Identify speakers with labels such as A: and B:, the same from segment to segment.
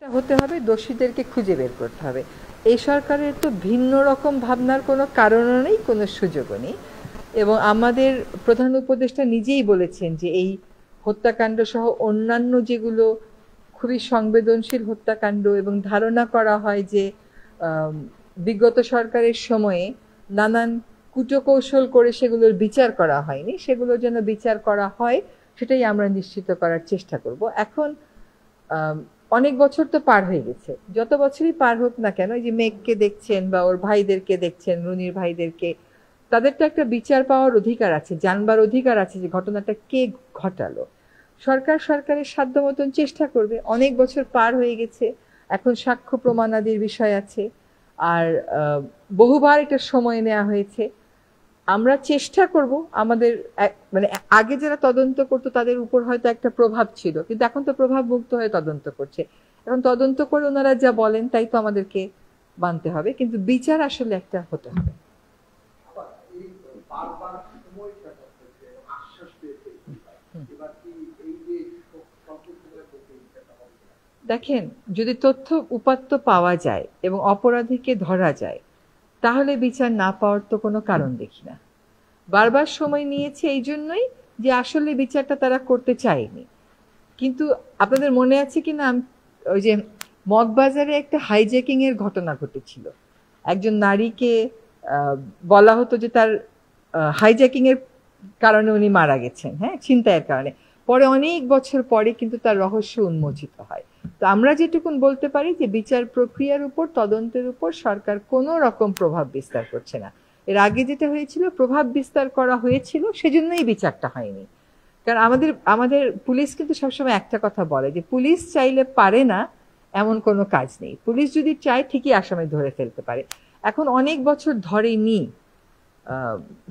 A: হতে হবে, দোষীদেরকে খুঁজে বের করতে হবে। এই সরকারের তো ভিন্ন রকম ভাবনার কোনো কারণও নেই, কোনো সুযোগও নেই। এবং আমাদের প্রধান উপদেষ্টা নিজেই বলেছেন যে এই হত্যাকাণ্ড সহ অন্যান্য যেগুলো খুবই সংবেদনশীল হত্যাকাণ্ড এবং ধারণা করা হয় যে বিগত সরকারের সময়ে নানান কুটকৌশল করে সেগুলোর বিচার করা হয়নি, সেগুলো যেন বিচার করা হয় সেটাই আমরা নিশ্চিত করার চেষ্টা করব। এখন অনেক বছর তো পার হয়ে গেছে, যত বছরই পার হোক না কেন, এই যে মেঘকে দেখছেন বা ওর ভাইদেরকে দেখছেন, রুনির ভাইদেরকে, তাদের তো একটা বিচার পাওয়ার অধিকার আছে, জানবার অধিকার আছে যে ঘটনাটা কে ঘটালো। সরকারের সাধ্য মতন চেষ্টা করবে। অনেক বছর পার হয়ে গেছে, এখন সাক্ষ্য প্রমাণাদির বিষয় আছে, আর বহুবার এটা সময় নেওয়া হয়েছে। আমরা চেষ্টা করব, আমাদের মানে আগে যারা তদন্ত করতো তাদের উপর হয়তো একটা প্রভাব ছিল, কিন্তু এখন তো প্রভাব মুক্ত হয়ে তদন্ত করছে। এখন তদন্ত করে ওনারা যা বলেন তাই তো আমাদেরকে মানতে হবে, কিন্তু বিচার আসলে একটা হতে হবে। দেখেন, যদি তথ্য উপাত্ত পাওয়া যায় এবং অপরাধীকে ধরা যায়, তাহলে বিচার না পাওয়ার তো কোনো কারণ দেখি না। বারবার সময় নিয়েছে এই জন্যই যে আসলে বিচারটা তারা করতে চায়নি। কিন্তু আপনাদের মনে আছে কি না, ওই যে মগবাজারে একটা হাইজ্যাকিং এর ঘটনা ঘটেছিল, একজন নারীকে বলা হতো যে তার হাইজ্যাকিং এর কারণে উনি মারা গেছেন, হ্যাঁ, ছিনতাইয়ের কারণে। পরে অনেক বছর পরে কিন্তু তার রহস্য উন্মোচিত হয়। তো আমরা যেটুকুন বলতে পারি যে বিচার প্রক্রিয়ার উপর, তদন্তের উপর সরকার কোনো রকম প্রভাব বিস্তার করছে না। এর আগে যেটা হয়েছিল, প্রভাব বিস্তার করা হয়েছিল, সেজন্যই বিচারটা হয়নি। কারণ আমাদের পুলিশ কিন্তু সবসময় একটা কথা বলে যে পুলিশ চাইলে পারে না এমন কোনো কাজ নেই, পুলিশ যদি চায় ঠিকই আসামি ধরে ফেলতে পারে। এখন অনেক বছর ধরেনি,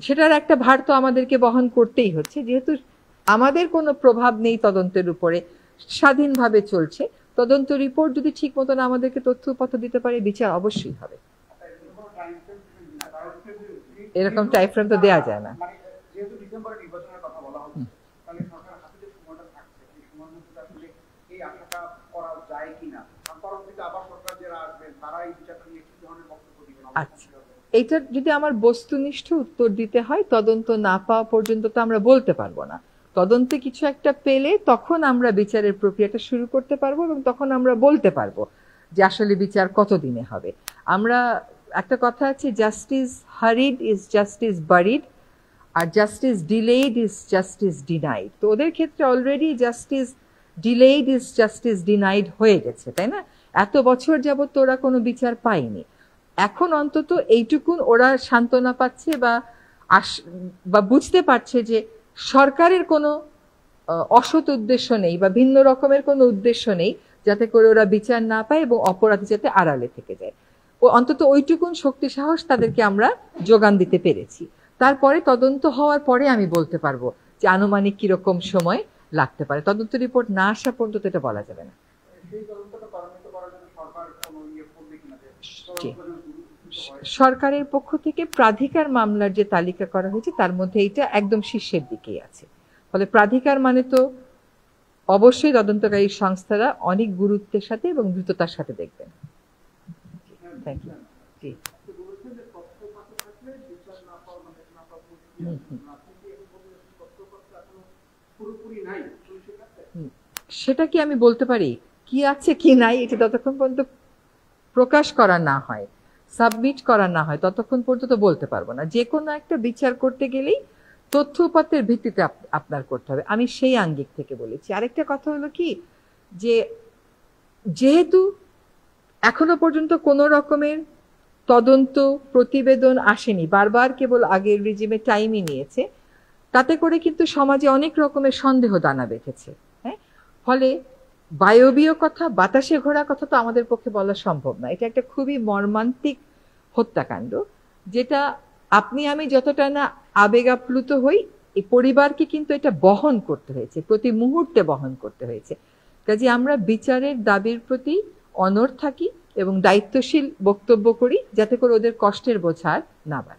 A: সেটার একটা ভার তো আমাদেরকে বহন করতেই হচ্ছে, যেহেতু আমাদের কোনো প্রভাব নেই তদন্তের উপরে, স্বাধীনভাবে চলছে। তদন্ত রিপোর্ট যদি ঠিক মতন আমাদেরকে তথ্য উপাত্ত দিতে পারে, বিচার অবশ্যই হবে। এরকম টাইম ফ্রেম তো দেওয়া যায় না। আচ্ছা, এইটা যদি আমার বস্তুনিষ্ঠ উত্তর দিতে হয়, তদন্ত না পাওয়া পর্যন্ত তো আমরা বলতে পারবো না। তদন্তে কিছু একটা পেলে তখন আমরা বিচারের প্রক্রিয়াটা শুরু করতে পারবো এবং তখন আমরা বলতে পারবো যে আসলে বিচার কতদিনে হবে। আমরা একটা কথা আছে, justice hurried is justice buried, আর justice delayed is justice denied. তো ওদের ক্ষেত্রে already justice delayed is justice denied হয়ে গেছে, তাই না? এত বছর যাবত ওরা কোনো বিচার পায়নি। এখন অন্তত এইটুকুন ওরা সান্ত্বনা পাচ্ছে বা বুঝতে পারছে যে সরকারের কোনো অসৎ উদ্দেশ্য নেই বা ভিন্ন রকমের কোনো উদ্দেশ্য নেই যাতে করে ওরা বিচার না পায় এবং অপরাধী যাতে আড়ালে থেকে যায়। ও অন্তত ওইটুকুন শক্তি সাহস তাদেরকে আমরা যোগান দিতে পেরেছি। তারপরে তদন্ত হওয়ার পরে আমি বলতে পারবো যে আনুমানিক কিরকম সময় লাগতে পারে। তদন্ত রিপোর্ট না আসা পর্যন্ত এটা বলা যাবে না। সরকারের পক্ষ থেকে প্রাধিকার মামলার যে তালিকা করা হয়েছে তার মধ্যে এটা একদম শীর্ষের দিকেই আছে। ফলে প্রাধিকার মানে তো অবশ্যই তদন্তকারী সংস্থারা অনেক গুরুত্বের সাথে এবং দ্রুততার সাথে দেখবেন। Thank you. জি, সেটা কি আমি বলতে পারি? কি আছে কি নাই এটা যতক্ষণ পর্যন্ত প্রকাশ করা না হয়, সাবমিট করা না হয়, ততক্ষণ পর্যন্ত বলতে পারবো না। যে কোনো একটা বিচার করতে গেলেই তথ্য উপাত্তের ভিত্তিতে আপনার করতে হবে, আমি সেই আঙ্গিক থেকে বলেছি। আরেকটা কথা হলো কি, যে যেহেতু এখনো পর্যন্ত কোনো রকমের তদন্ত প্রতিবেদন আসেনি, বারবার কেবল আগের রিজিমে টাইমই নিয়েছে, তাতে করে কিন্তু সমাজে অনেক রকমের সন্দেহ দানা বেঁধেছে। হ্যাঁ, ফলে বায়বীয় কথা, বাতাসে ঘোরা কথা তো আমাদের পক্ষে বলা সম্ভব না। এটা একটা খুবই মর্মান্তিক হত্যাকাণ্ড, যেটা আপনি আমি যতটা না আবেগ আপ্লুত হই, এই পরিবারকে কিন্তু এটা বহন করতে হয়েছে, প্রতি মুহূর্তে বহন করতে হয়েছে। কাজে আমরা বিচারের দাবির প্রতি অনড় থাকি এবং দায়িত্বশীল বক্তব্য করি যাতে করে ওদের কষ্টের বোঝা না বাড়ে।